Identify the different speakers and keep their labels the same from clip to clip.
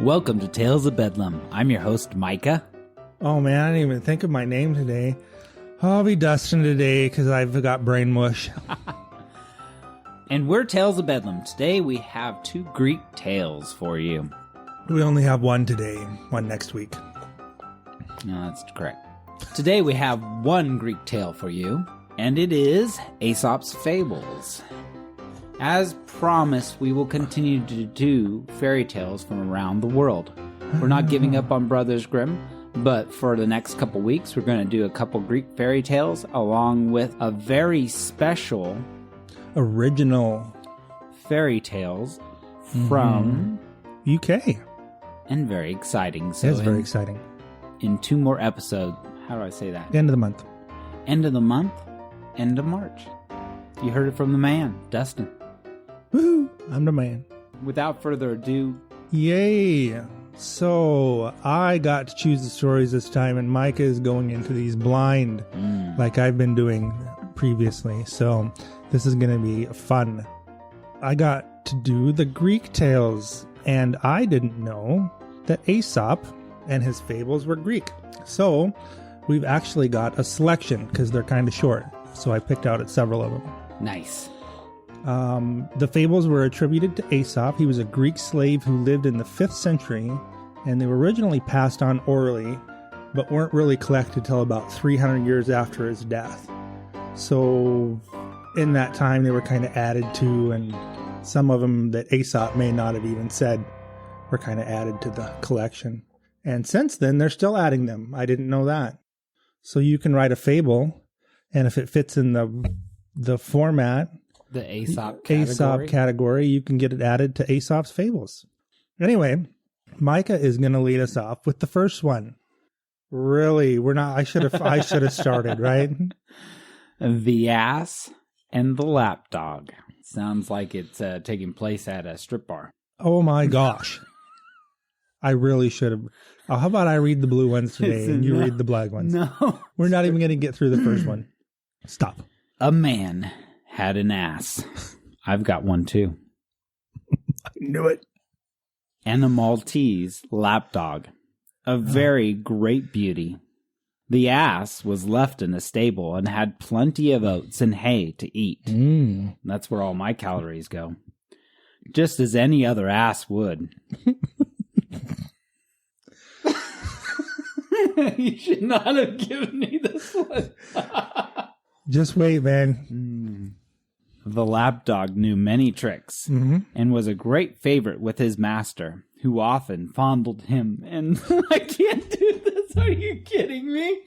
Speaker 1: Welcome to Tales of Bedlam. I'm your host, Micah.
Speaker 2: Oh man, I didn't even think of my name today. I'll be Dustin today because I've got brain mush.
Speaker 1: And we're Tales of Bedlam. Today we have two Greek tales for you.
Speaker 2: We only have one today, one next week.
Speaker 1: No, that's correct. Today we have one Greek tale for you, and it is Aesop's Fables. As promised, we will continue to do fairy tales from around the world. We're not giving up on Brothers Grimm, but for the next couple weeks, we're going to do a couple Greek fairy tales along with a very special
Speaker 2: original
Speaker 1: fairy tales from
Speaker 2: UK.
Speaker 1: And very exciting. So
Speaker 2: it's very exciting.
Speaker 1: In two more episodes, how do I say that?
Speaker 2: End of the month.
Speaker 1: End of the month, end of March. You heard it from the man, Dustin.
Speaker 2: Woohoo! I'm the man.
Speaker 1: Without further ado.
Speaker 2: Yay! So, I got to choose the stories this time, and Micah is going into these blind, like I've been doing previously. So, this is going to be fun. I got to do the Greek tales, and I didn't know that Aesop and his fables were Greek. So, we've actually got a selection, because they're kind of short. So, I picked out several of them.
Speaker 1: Nice.
Speaker 2: The fables were attributed to Aesop. He was a Greek slave who lived in the 5th century, and they were originally passed on orally, but weren't really collected till about 300 years after his death. So in that time, they were kind of added to, and some of them that Aesop may not have even said were kind of added to the collection. And since then, they're still adding them. I didn't know that. So you can write a fable, and if it fits in the format,
Speaker 1: the Aesop
Speaker 2: category, you can get it added to Aesop's Fables. Anyway, Micah is going to lead us off with the first one. Really, we're not. I should have started, right?
Speaker 1: The Ass and the Lapdog. Sounds like it's taking place at a strip bar.
Speaker 2: Oh my gosh! I really should have. Oh, how about I read the blue ones today and you read the black ones?
Speaker 1: No,
Speaker 2: we're not even going to get through the first one. Stop.
Speaker 1: A man had an ass. I've got one too.
Speaker 2: I knew it.
Speaker 1: And a Maltese lapdog, a very great beauty. The ass was left in a stable and had plenty of oats and hay to eat. That's where all my calories go. Just as any other ass would. You should not have given me this one.
Speaker 2: Just wait, man.
Speaker 1: The lapdog knew many tricks and was a great favorite with his master, who often fondled him. And I can't do this. Are you kidding me?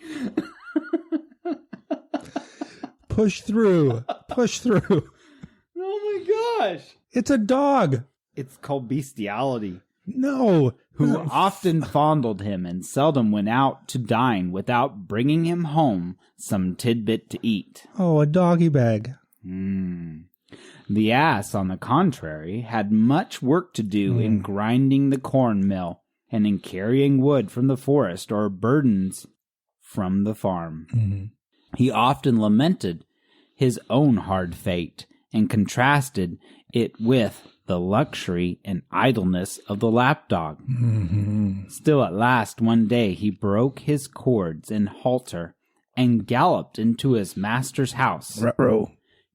Speaker 2: Push through. Push through.
Speaker 1: Oh my gosh.
Speaker 2: It's a dog.
Speaker 1: It's called bestiality.
Speaker 2: No.
Speaker 1: Who often fondled him and seldom went out to dine without bringing him home some tidbit to eat.
Speaker 2: Oh, a doggy bag.
Speaker 1: The ass, on the contrary, had much work to do in grinding the corn mill and in carrying wood from the forest or burdens from the farm. He often lamented his own hard fate and contrasted it with the luxury and idleness of the lapdog. Still, at last, one day, he broke his cords and halter and galloped into his master's house,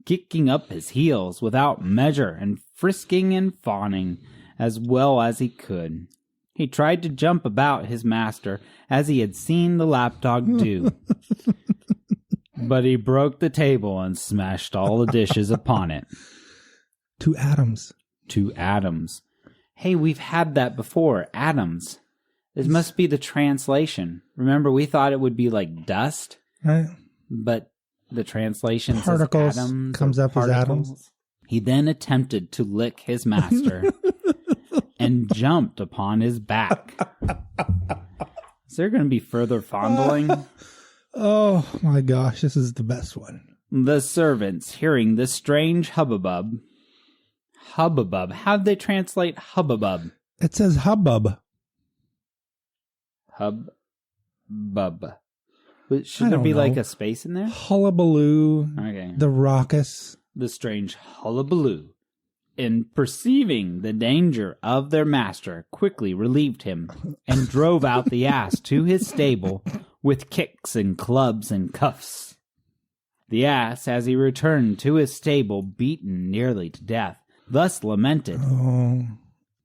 Speaker 1: kicking up his heels without measure and frisking and fawning as well as he could. He tried to jump about his master as he had seen the lapdog do, but he broke the table and smashed all the dishes upon it.
Speaker 2: To atoms.
Speaker 1: Hey, we've had that before. Atoms. This must be the translation. Remember, we thought it would be like dust,
Speaker 2: right?
Speaker 1: But the translation
Speaker 2: particles
Speaker 1: says atoms.
Speaker 2: Comes up as atoms.
Speaker 1: He then attempted to lick his master and jumped upon his back. Is there going to be further fondling?
Speaker 2: Oh my gosh, this is the best one.
Speaker 1: The servants, hearing this strange hubbub. How'd they translate hubbub?
Speaker 2: It says hubbub.
Speaker 1: Hubbub. Should there be like a space in there?
Speaker 2: Hullabaloo.
Speaker 1: Okay.
Speaker 2: The raucous.
Speaker 1: The strange hullabaloo and perceiving the danger of their master, quickly relieved him and drove out the ass to his stable with kicks and clubs and cuffs. The ass, as he returned to his stable, beaten nearly to death, thus lamented,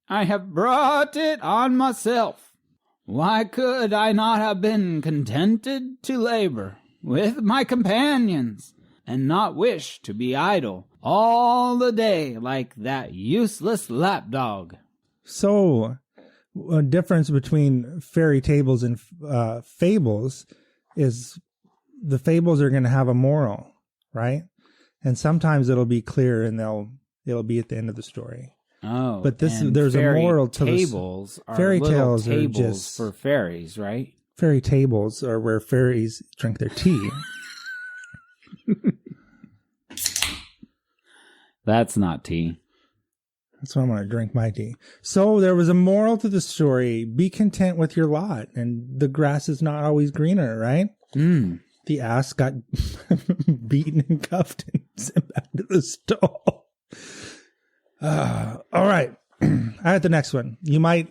Speaker 1: I have brought it on myself. Why could I not have been contented to labor with my companions, and not wish to be idle all the day like that useless lapdog?
Speaker 2: So, a difference between fairy tables and fables is the fables are going to have a moral, right? And sometimes it'll be clear and it'll be at the end of the story.
Speaker 1: Oh,
Speaker 2: but there's a moral to the
Speaker 1: tables.
Speaker 2: Fairy tales are
Speaker 1: tables
Speaker 2: just
Speaker 1: for fairies, right?
Speaker 2: Fairy tables are where fairies drink their tea.
Speaker 1: That's not tea.
Speaker 2: That's why I'm going to drink my tea. So there was a moral to the story. Be content with your lot, and the grass is not always greener, right? The ass got beaten and cuffed and sent back to the stall. All right. I had the next one. You might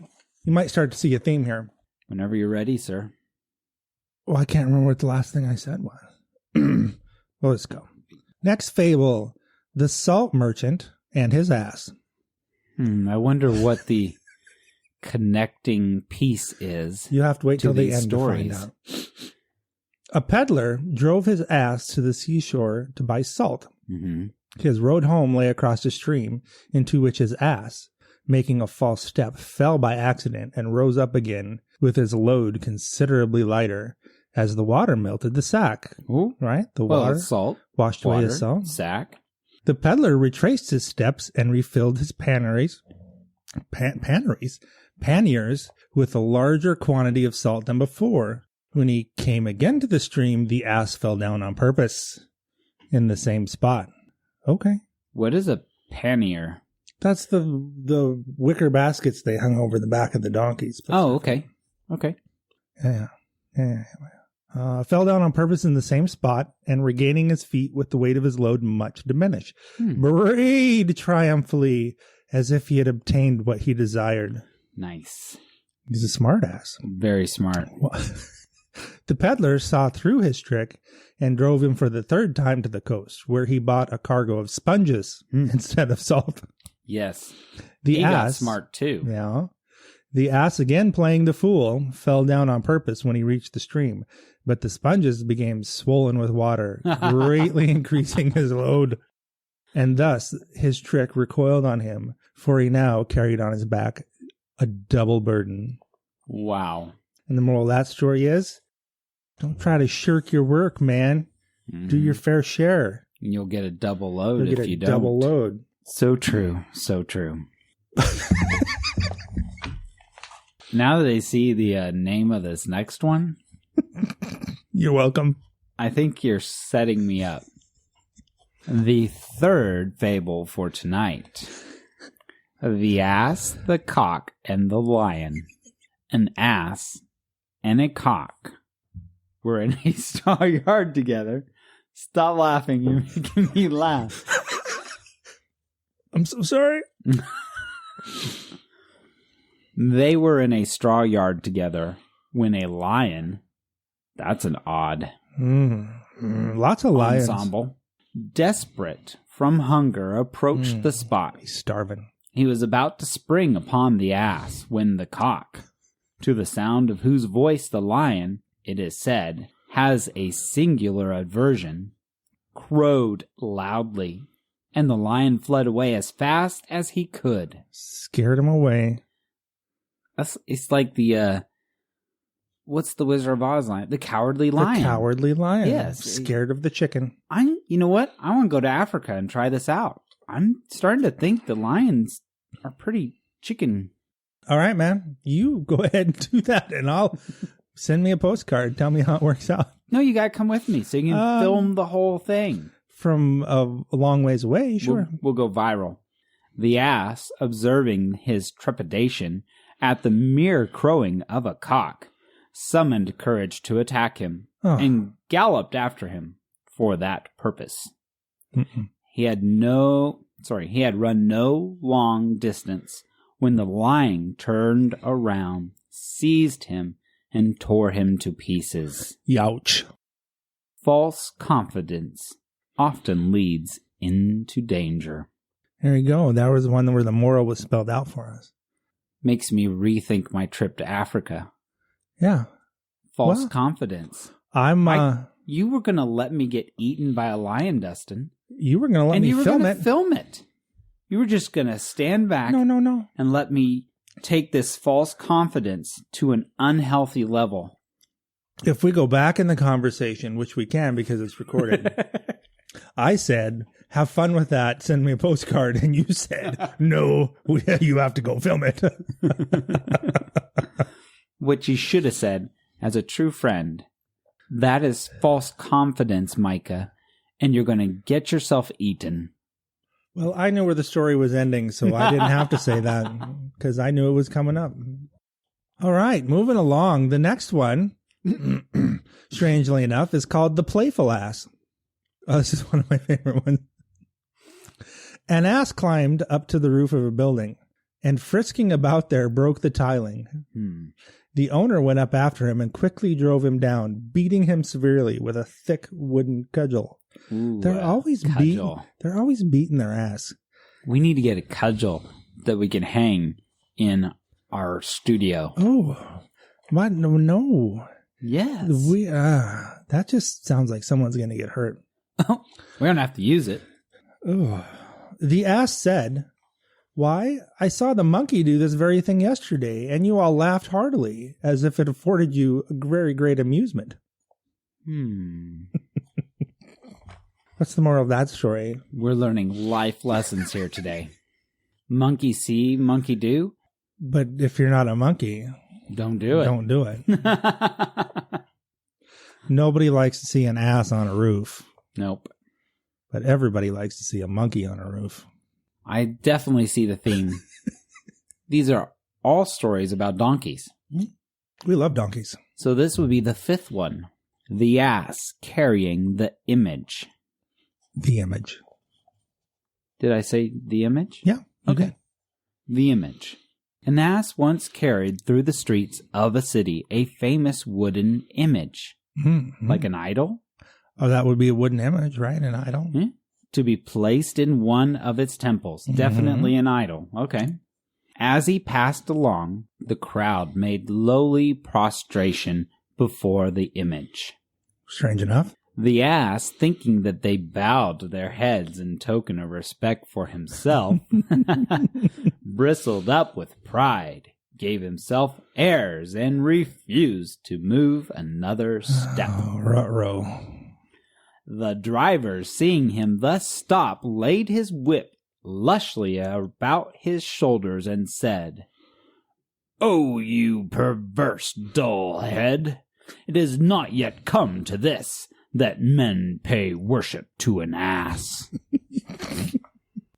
Speaker 2: start to see a theme here.
Speaker 1: Whenever you're ready, sir.
Speaker 2: Well, I can't remember what the last thing I said was. Well, let's go. Next fable, the salt merchant and his ass.
Speaker 1: I wonder what the connecting piece is.
Speaker 2: You have to wait till the end
Speaker 1: stories.
Speaker 2: to find out. A peddler drove his ass to the seashore to buy salt. His road home lay across a stream into which his ass, making a false step, fell by accident and rose up again with his load considerably lighter as the water melted the sack.
Speaker 1: Ooh.
Speaker 2: Right? The water
Speaker 1: salt,
Speaker 2: washed away his salt.
Speaker 1: Sack.
Speaker 2: The peddler retraced his steps and refilled his panniers with a larger quantity of salt than before. When he came again to the stream, the ass fell down on purpose in the same spot. Okay.
Speaker 1: What is a pannier?
Speaker 2: That's the wicker baskets they hung over the back of the donkeys.
Speaker 1: Oh, okay. Okay.
Speaker 2: Yeah. Fell down on purpose in the same spot, and regaining his feet with the weight of his load much diminished, brayed triumphantly as if he had obtained what he desired.
Speaker 1: Nice.
Speaker 2: He's a smart ass.
Speaker 1: Very smart.
Speaker 2: The peddler saw through his trick and drove him for the third time to the coast, where he bought a cargo of sponges instead of salt.
Speaker 1: Yes.
Speaker 2: He ass
Speaker 1: got smart too.
Speaker 2: Yeah. The ass, again playing the fool, fell down on purpose when he reached the stream, but the sponges became swollen with water, greatly increasing his load. And thus his trick recoiled on him, for he now carried on his back a double burden.
Speaker 1: Wow.
Speaker 2: And the moral of that story is, don't try to shirk your work, man. Do your fair share.
Speaker 1: You'll get a double load if you don't.
Speaker 2: Double load.
Speaker 1: So true. So true. Now that I see the name of this next one,
Speaker 2: you're welcome.
Speaker 1: I think you're setting me up. The third fable for tonight. The ass, the cock, and the lion. An ass and a cock were in a straw yard together. Stop laughing. You're making me laugh.
Speaker 2: I'm so sorry.
Speaker 1: They were in a straw yard together when a lion, that's an odd
Speaker 2: lots of lions.
Speaker 1: Ensemble, desperate from hunger, approached the spot.
Speaker 2: He's starving.
Speaker 1: He was about to spring upon the ass when the cock, to the sound of whose voice the lion, it is said, has a singular aversion, crowed loudly, and the lion fled away as fast as he could.
Speaker 2: Scared him away.
Speaker 1: It's like the, what's the Wizard of Oz line? The Cowardly Lion.
Speaker 2: The Cowardly Lion.
Speaker 1: Yes.
Speaker 2: Scared of the chicken.
Speaker 1: You know what? I want to go to Africa and try this out. I'm starting to think the lions are pretty chicken.
Speaker 2: All right, man. You go ahead and do that, and I'll send me a postcard. Tell me how it works out.
Speaker 1: No, you got to come with me so you can film the whole thing.
Speaker 2: From a long ways away, sure.
Speaker 1: We'll go viral. The ass, observing his trepidation at the mere crowing of a cock, summoned courage to attack him and galloped after him for that purpose. He had no He had run no long distance when the lion turned around, seized him, and tore him to pieces.
Speaker 2: Youch.
Speaker 1: False confidence often leads into danger.
Speaker 2: There you go. That was one where the moral was spelled out for us.
Speaker 1: Makes me rethink my trip to Africa.
Speaker 2: Yeah.
Speaker 1: False confidence. You were going to let me get eaten by a lion, Dustin.
Speaker 2: You were going to let me film it.
Speaker 1: And you were going to film it. You were just going to stand back.
Speaker 2: No.
Speaker 1: And let me take this false confidence to an unhealthy level.
Speaker 2: If we go back in the conversation, which we can because it's recorded, I said, have fun with that. Send me a postcard. And you said, no, you have to go film it.
Speaker 1: What you should have said, as a true friend, that is false confidence, Micah, and you're going to get yourself eaten.
Speaker 2: Well, I knew where the story was ending, so I didn't have to say that because I knew it was coming up. All right, moving along. The next one, strangely enough, is called The Playful Ass. Oh, this is one of my favorite ones. An ass climbed up to the roof of a building and frisking about there broke the tiling. The owner went up after him and quickly drove him down, beating him severely with a thick wooden cudgel.
Speaker 1: Ooh,
Speaker 2: they're always beating their ass.
Speaker 1: We need to get a cudgel that we can hang in our studio.
Speaker 2: Oh, what? No.
Speaker 1: Yes.
Speaker 2: That just sounds like someone's going to get hurt.
Speaker 1: We don't have to use it.
Speaker 2: Oh. The ass said, "Why, I saw the monkey do this very thing yesterday, and you all laughed heartily, as if it afforded you a very great amusement." What's the moral of that story?
Speaker 1: We're learning life lessons here today. Monkey see, monkey do.
Speaker 2: But if you're not a monkey,
Speaker 1: don't do it.
Speaker 2: Don't do it. Nobody likes to see an ass on a roof.
Speaker 1: Nope.
Speaker 2: But everybody likes to see a monkey on a roof.
Speaker 1: I definitely see the theme. These are all stories about donkeys.
Speaker 2: We love donkeys.
Speaker 1: So this would be the fifth one. The ass carrying the image.
Speaker 2: The image.
Speaker 1: Did I say the image?
Speaker 2: Yeah.
Speaker 1: Okay. The image. An ass once carried through the streets of a city a famous wooden image. Like an idol?
Speaker 2: Oh, that would be a wooden image, right? An idol?
Speaker 1: Yeah. To be placed in one of its temples. Definitely an idol. Okay. As he passed along, the crowd made lowly prostration before the image.
Speaker 2: Strange enough.
Speaker 1: The ass, thinking that they bowed their heads in token of respect for himself, bristled up with pride, gave himself airs, and refused to move another step.
Speaker 2: Oh, ruh-roh.
Speaker 1: The driver, seeing him thus stop, laid his whip lushly about his shoulders and said, "Oh, you perverse dull head, it is not yet come to this, that men pay worship to an ass."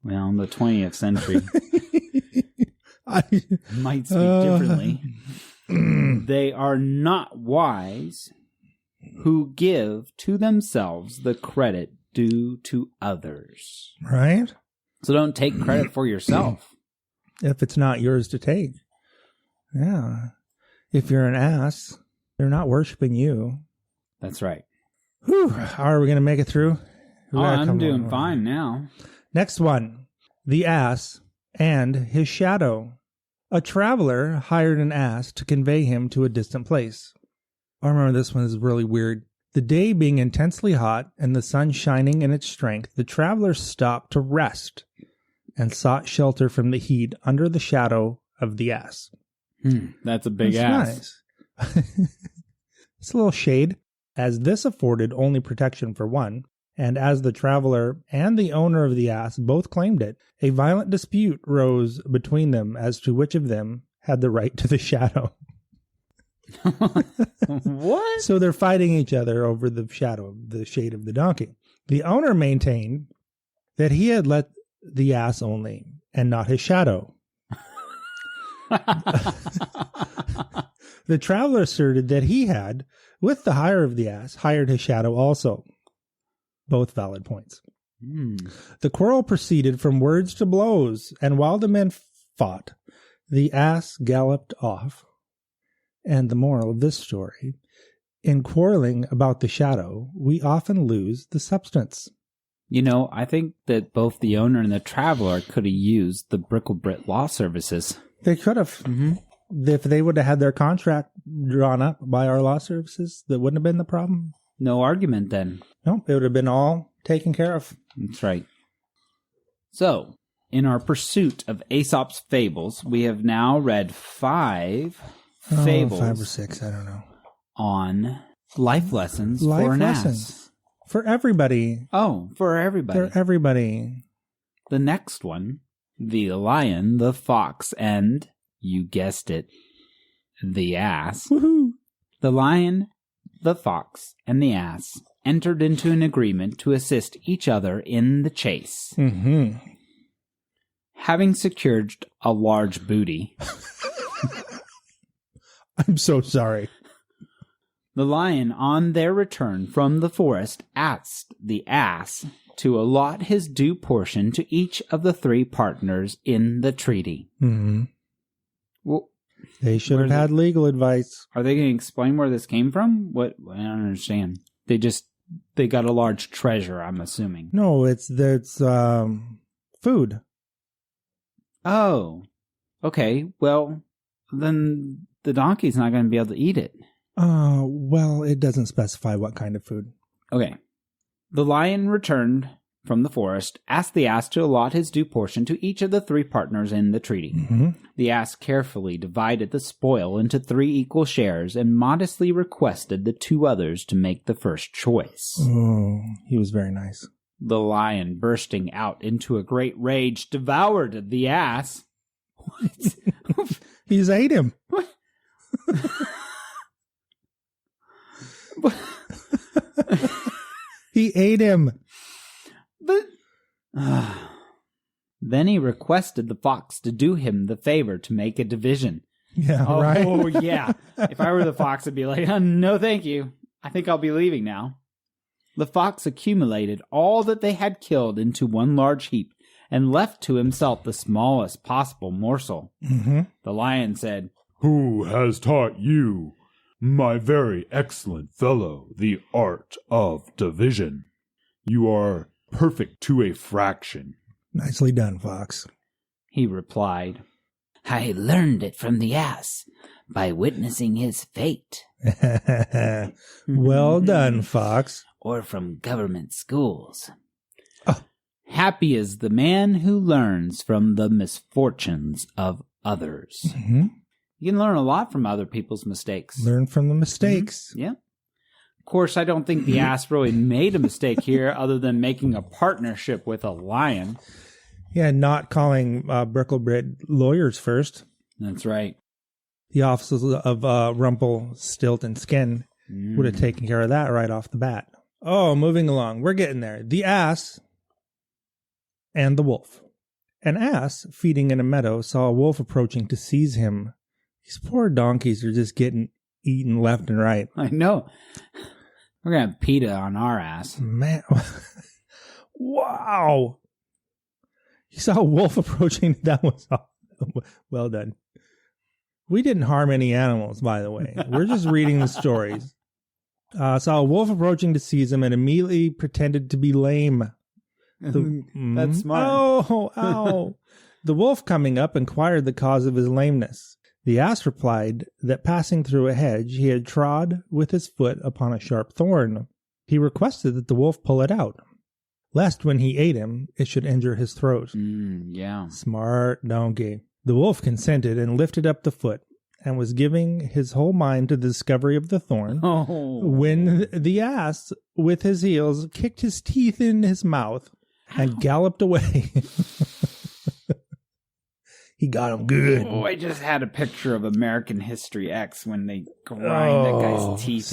Speaker 1: Well, in the 20th century might speak differently. They are not wise who give to themselves the credit due to others.
Speaker 2: Right?
Speaker 1: So don't take credit for yourself.
Speaker 2: If it's not yours to take. Yeah. If you're an ass, they're not worshiping you.
Speaker 1: That's right.
Speaker 2: Whew. Are we going to make it through?
Speaker 1: I'm doing fine now.
Speaker 2: Next one. The ass and his shadow. A traveler hired an ass to convey him to a distant place. I remember this one is really weird. The day being intensely hot and the sun shining in its strength, the traveler stopped to rest and sought shelter from the heat under the shadow of the ass.
Speaker 1: That's a big ass.
Speaker 2: Nice. It's a little shade, as this afforded only protection for one, and as the traveler and the owner of the ass both claimed it, a violent dispute rose between them as to which of them had the right to the shadow.
Speaker 1: What?
Speaker 2: So they're fighting each other over the shadow, the shade of the donkey. The owner maintained that he had let the ass only, and not his shadow. The traveler asserted that he had, with the hire of the ass, hired his shadow also. Both valid points. The quarrel proceeded from words to blows, and while the men fought, the ass galloped off. And the moral of this story, in quarreling about the shadow, we often lose the substance.
Speaker 1: You know, I think that both the owner and the traveler could have used the Bricklebrit law services.
Speaker 2: They could have. If they would have had their contract drawn up by our law services, that wouldn't have been the problem.
Speaker 1: No argument then.
Speaker 2: No, it would have been all taken care of.
Speaker 1: That's right. So, in our pursuit of Aesop's Fables, we have now read 5 fables.
Speaker 2: 5 or 6, I don't know.
Speaker 1: On life lessons
Speaker 2: Life
Speaker 1: for an
Speaker 2: lessons.
Speaker 1: ass.
Speaker 2: For everybody.
Speaker 1: Oh, for everybody.
Speaker 2: For everybody.
Speaker 1: The next one, the lion, the fox, and, you guessed it, the ass.
Speaker 2: Woohoo!
Speaker 1: The lion, the fox, and the ass entered into an agreement to assist each other in the chase.
Speaker 2: Mm-hmm.
Speaker 1: Having secured a large booty,
Speaker 2: I'm so sorry.
Speaker 1: the lion, on their return from the forest, asked the ass to allot his due portion to each of the 3 partners in the treaty.
Speaker 2: Mm-hmm.
Speaker 1: Well,
Speaker 2: They should have had legal advice.
Speaker 1: are they going to explain where this came from? What? I don't understand. They got a large treasure, I'm assuming.
Speaker 2: No, it's food.
Speaker 1: Oh, okay. Well, then the donkey's not going to be able to eat it.
Speaker 2: Well, it doesn't specify what kind of food.
Speaker 1: Okay. The lion returned from the forest, asked the ass to allot his due portion to each of the 3 partners in the treaty.
Speaker 2: Mm-hmm.
Speaker 1: The ass carefully divided the spoil into 3 equal shares and modestly requested the 2 others to make the first choice.
Speaker 2: Oh, he was very nice.
Speaker 1: The lion, bursting out into a great rage, devoured the ass. What?
Speaker 2: He's ate him.
Speaker 1: What?
Speaker 2: He ate him.
Speaker 1: But then he requested the fox to do him the favor to make a division.
Speaker 2: Yeah, right?
Speaker 1: Oh, yeah. If I were the fox, I'd be like, no, thank you. I think I'll be leaving now. The fox accumulated all that they had killed into one large heap and left to himself the smallest possible morsel.
Speaker 2: Mm-hmm.
Speaker 1: The lion said,
Speaker 3: "Who has taught you, my very excellent fellow, the art of division? You are perfect to a fraction."
Speaker 2: Nicely done, Fox.
Speaker 1: He replied, "I learned it from the ass by witnessing his fate."
Speaker 2: Well done, Fox.
Speaker 1: Or from government schools.
Speaker 2: Oh.
Speaker 1: Happy is the man who learns from the misfortunes of others.
Speaker 2: Mm-hmm.
Speaker 1: You can learn a lot from other people's mistakes.
Speaker 2: Learn from the mistakes.
Speaker 1: Yeah. Of course, I don't think the ass really made a mistake here other than making a partnership with a lion.
Speaker 2: Yeah, not calling Bricklebrit lawyers first.
Speaker 1: That's right.
Speaker 2: The offices of Rumpelstiltskin would have taken care of that right off the bat. Oh, moving along. We're getting there. The ass and the wolf. An ass, feeding in a meadow, saw a wolf approaching to seize him. These poor donkeys are just getting eaten left and right.
Speaker 1: I know. We're going to have PETA on our ass.
Speaker 2: Man. Wow. You saw a wolf approaching. That was well done. We didn't harm any animals, by the way. We're just reading the stories. Saw a wolf approaching to seize him and immediately pretended to be lame.
Speaker 1: That's smart.
Speaker 2: Oh, ow. The wolf coming up inquired the cause of his lameness. The ass replied that passing through a hedge, he had trod with his foot upon a sharp thorn. He requested that the wolf pull it out, lest when he ate him, it should injure his throat.
Speaker 1: Yeah.
Speaker 2: Smart donkey. The wolf consented and lifted up the foot, and was giving his whole mind to the discovery of the thorn, when the ass, with his heels, kicked his teeth in his mouth and galloped away. He got him good.
Speaker 1: Oh, I just had a picture of American History X when they grind that guy's teeth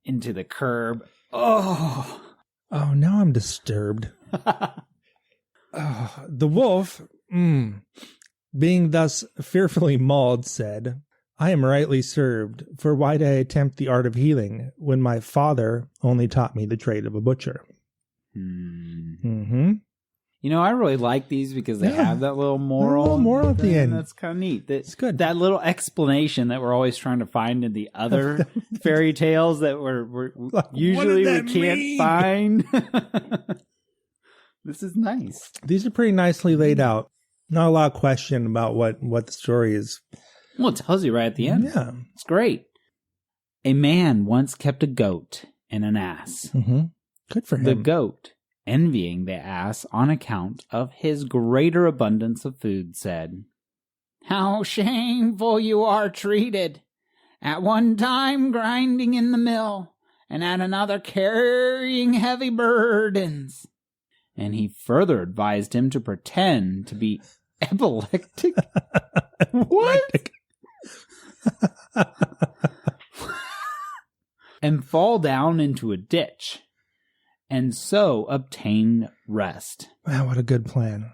Speaker 1: into the curb. Oh,
Speaker 2: now I'm disturbed. The wolf, being thus fearfully mauled, said, "I am rightly served, for why did I attempt the art of healing, when my father only taught me the trade of a butcher?" Mm-hmm.
Speaker 1: You know, I really like these because they have that little moral.
Speaker 2: A little moral at the end.
Speaker 1: That's kind of neat.
Speaker 2: It's good.
Speaker 1: That little explanation that we're always trying to find in the other fairy tales that we're usually we can't find. This is nice.
Speaker 2: These are pretty nicely laid out. Not a lot of question about what the story is.
Speaker 1: Well, it tells you right at the end.
Speaker 2: Yeah.
Speaker 1: It's great. A man once kept a goat and an ass.
Speaker 2: Mm-hmm. Good for him.
Speaker 1: The goat, envying the ass on account of his greater abundance of food, said, "How shameful you are treated! At one time grinding in the mill, and at another carrying heavy burdens." And he further advised him to pretend to be epileptic. What? And fall down into a ditch, and so obtain rest.
Speaker 2: Wow, what a good plan.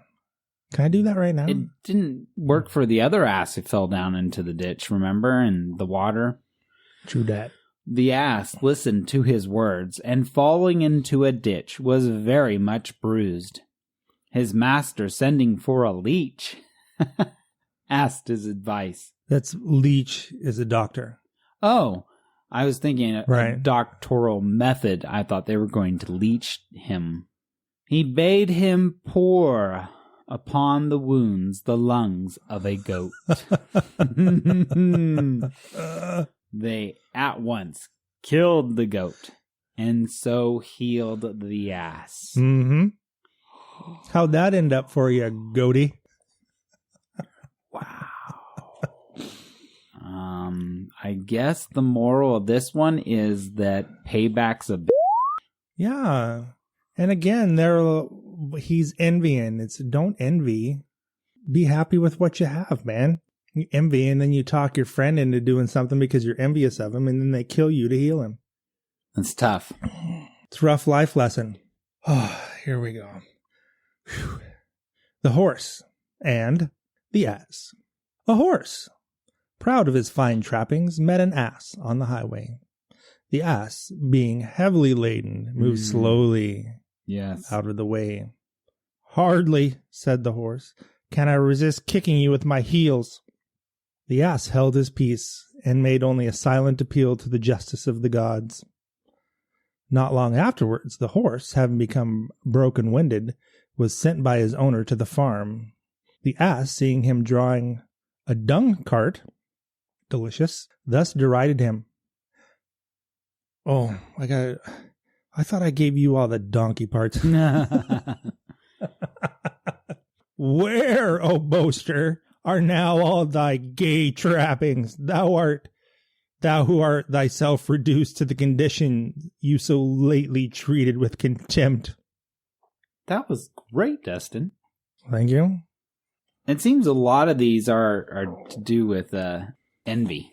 Speaker 2: Can I do that right now?
Speaker 1: It didn't work for the other ass who fell down into the ditch, remember, in the water?
Speaker 2: True that.
Speaker 1: The ass listened to his words, and falling into a ditch was very much bruised. His master, sending for a leech, asked his advice.
Speaker 2: That's leech is a doctor.
Speaker 1: Oh, I was thinking a
Speaker 2: Right.
Speaker 1: doctoral method. I thought they were going to leech him. He bade him pour upon the wounds the lungs of a goat. They at once killed the goat, and so healed the ass.
Speaker 2: Mm-hmm. How'd that end up for you, goaty?
Speaker 1: Wow. I guess the moral of this one is that payback's a
Speaker 2: Yeah. And again, he's envying. It's don't envy. Be happy with what you have, man. You envy, and then you talk your friend into doing something because you're envious of him, and then they kill you to heal him.
Speaker 1: That's tough.
Speaker 2: It's a rough life lesson. Oh, here we go. Whew. The horse and the ass. A horse, proud of his fine trappings, met an ass on the highway. The ass, being heavily laden, moved slowly out of the way. "Hardly," said the horse, "can I resist kicking you with my heels." The ass held his peace and made only a silent appeal to the justice of the gods. Not long afterwards, the horse, having become broken-winded, was sent by his owner to the farm. The ass, seeing him drawing a dung cart, delicious, thus derided him. "Oh, I thought I gave you all the donkey parts." "Where, O boaster, are now all thy gay trappings? Thou who art thyself reduced to the condition you so lately treated with contempt."
Speaker 1: That was great, Dustin.
Speaker 2: Thank you.
Speaker 1: It seems a lot of these are to do with envy.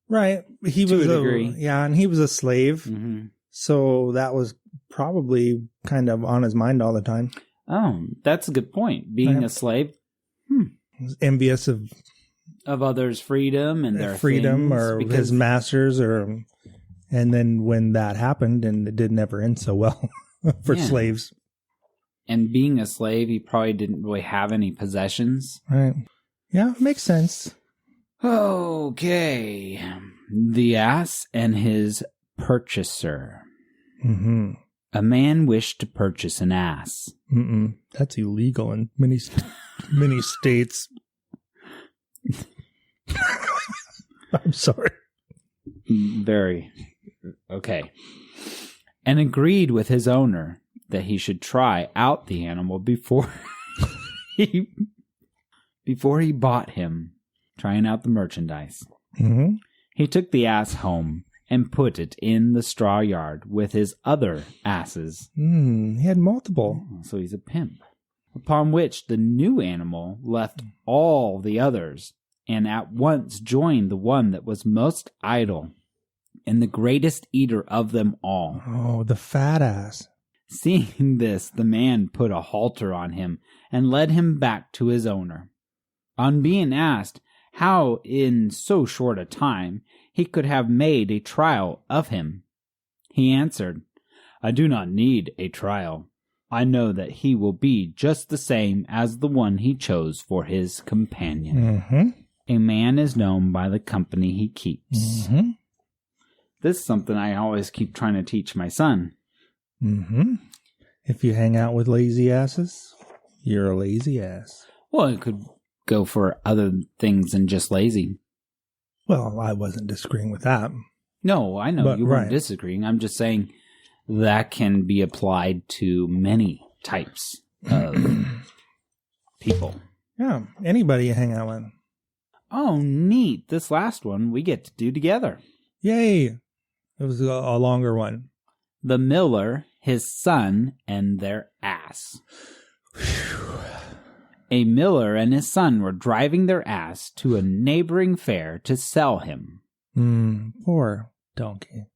Speaker 2: Right. He
Speaker 1: To
Speaker 2: was
Speaker 1: a degree.
Speaker 2: Yeah, and he was a slave.
Speaker 1: Mm-hmm.
Speaker 2: So that was probably kind of on his mind all the time.
Speaker 1: Oh, that's a good point. Being a slave
Speaker 2: He was envious of
Speaker 1: others' freedom and their
Speaker 2: freedom
Speaker 1: things,
Speaker 2: or
Speaker 1: because
Speaker 2: his masters, and then when that happened, and it did never end so well for slaves.
Speaker 1: And being a slave, he probably didn't really have any possessions.
Speaker 2: Right. Yeah, makes sense.
Speaker 1: Okay. The ass and his purchaser.
Speaker 2: Mm-hmm.
Speaker 1: A man wished to purchase an ass.
Speaker 2: That's illegal in many states. I'm sorry.
Speaker 1: Very. Okay. And agreed with his owner that he should try out the animal before he bought him, trying out the merchandise.
Speaker 2: Mm-hmm.
Speaker 1: He took the ass home and put it in the straw yard with his other asses.
Speaker 2: He had multiple.
Speaker 1: So he's a pimp. Upon which the new animal left all the others and at once joined the one that was most idle and the greatest eater of them all.
Speaker 2: Oh, the fat ass.
Speaker 1: Seeing this, the man put a halter on him and led him back to his owner. On being asked how in so short a time he could have made a trial of him, he answered, I do not need a trial. I know that he will be just the same as the one he chose for his companion.
Speaker 2: Mm-hmm.
Speaker 1: A man is known by the company he keeps.
Speaker 2: Mm-hmm.
Speaker 1: This is something I always keep trying to teach my son.
Speaker 2: Mm-hmm. If you hang out with lazy asses, you're a lazy ass.
Speaker 1: Well, it could go for other things than just lazy.
Speaker 2: Well, I wasn't disagreeing with that.
Speaker 1: No, I know
Speaker 2: But,
Speaker 1: you weren't
Speaker 2: right.
Speaker 1: disagreeing. I'm just saying that can be applied to many types of people.
Speaker 2: Yeah, anybody you hang out with.
Speaker 1: Oh, neat. This last one we get to do together.
Speaker 2: Yay. It was a longer one.
Speaker 1: The miller, his son, and their ass. A miller and his son were driving their ass to a neighboring fair to sell him.
Speaker 2: Poor donkey.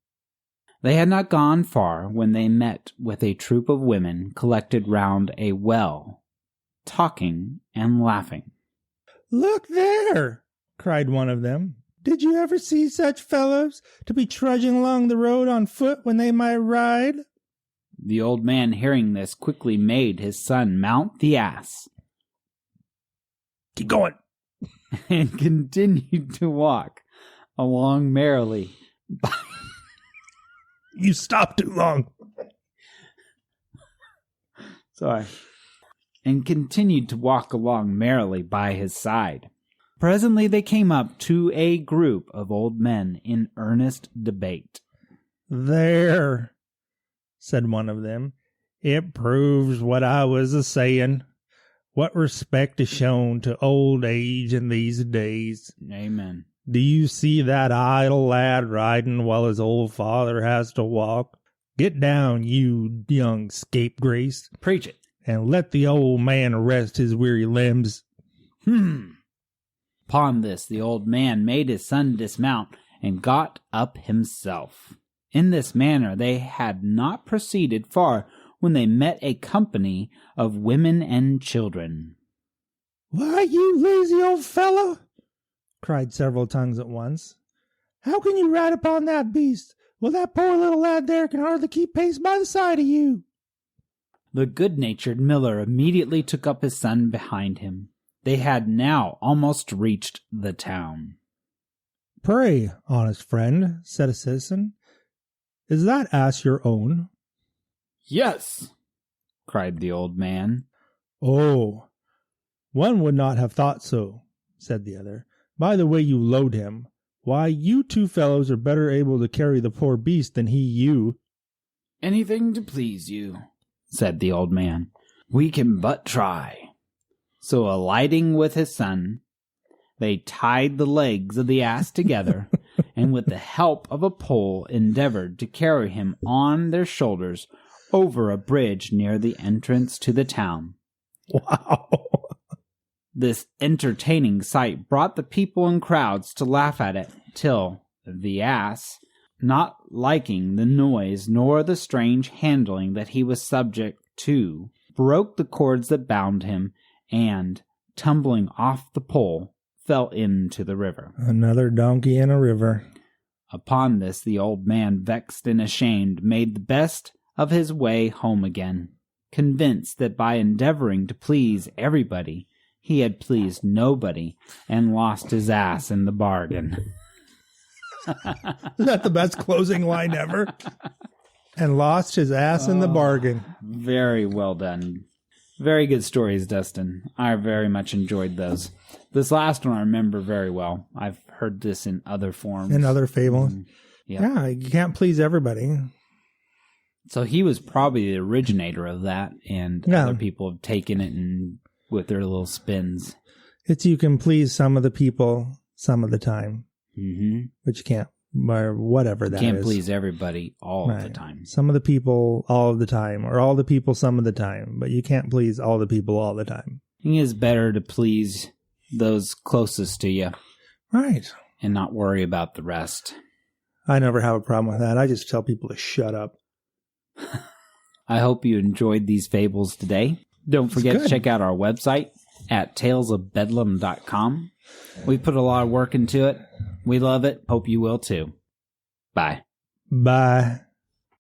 Speaker 1: They had not gone far when they met with a troop of women collected round a well, talking and laughing.
Speaker 2: Look there, cried one of them. Did you ever see such fellows to be trudging along the road on foot when they might ride?
Speaker 1: The old man, hearing this, quickly made his son mount the ass.
Speaker 2: Keep going.
Speaker 1: And continued to walk along merrily.
Speaker 2: You stopped too long.
Speaker 1: Sorry. And continued to walk along merrily by his side. Presently they came up to a group of old men in earnest debate.
Speaker 2: There, said one of them. It proves what I was a-saying. What respect is shown to old age in these days.
Speaker 1: Amen.
Speaker 2: Do you see that idle lad riding while his old father has to walk? Get down, you young scapegrace,
Speaker 1: Preach it.
Speaker 2: and let the old man rest his weary limbs.
Speaker 1: Upon this, the old man made his son dismount and got up himself. In this manner they had not proceeded far when they met a company of women and children.
Speaker 2: Why, you lazy old fellow, cried several tongues at once. How can you ride upon that beast? Well, that poor little lad there can hardly keep pace by the side of you.
Speaker 1: The good-natured miller immediately took up his son behind him. They had now almost reached the town.
Speaker 2: Pray, honest friend, said a citizen, is that ass your own?
Speaker 1: Yes, cried the old man.
Speaker 2: Oh, one would not have thought so, said the other. By the way you load him, why, you two fellows are better able to carry the poor beast than he you.
Speaker 1: Anything to please you, said the old man. We can but try. So alighting with his son, they tied the legs of the ass together, and with the help of a pole endeavored to carry him on their shoulders over a bridge near the entrance to the town.
Speaker 2: Wow.
Speaker 1: This entertaining sight brought the people in crowds to laugh at it, till the ass, not liking the noise nor the strange handling that he was subject to, broke the cords that bound him, and, tumbling off the pole, fell into the river.
Speaker 2: Another donkey in a river.
Speaker 1: Upon this, the old man, vexed and ashamed, made the best of his way home again, convinced that by endeavoring to please everybody, he had pleased nobody, and lost his ass in the bargain.
Speaker 2: Is that the best closing line ever? And lost his ass in the bargain.
Speaker 1: Very well done. Very good stories, Dustin. I very much enjoyed those. This last one I remember very well. I've heard this in other forms.
Speaker 2: In other fables.
Speaker 1: Yeah.
Speaker 2: You can't please everybody.
Speaker 1: So he was probably the originator of that, and other people have taken it and with their little spins.
Speaker 2: It's you can please some of the people some of the time.
Speaker 1: Mm-hmm.
Speaker 2: But you can't, or whatever that is.
Speaker 1: Can't please everybody all the time.
Speaker 2: Some of the people all of the time, or all the people some of the time, but you can't please all the people all the time.
Speaker 1: I think it's better to please those closest to you.
Speaker 2: Right.
Speaker 1: And not worry about the rest.
Speaker 2: I never have a problem with that. I just tell people to shut up.
Speaker 1: I hope you enjoyed these fables today. Don't forget to check out our website at talesofbedlam.com. We put a lot of work into it. We love it. Hope you will too. Bye.
Speaker 2: Bye.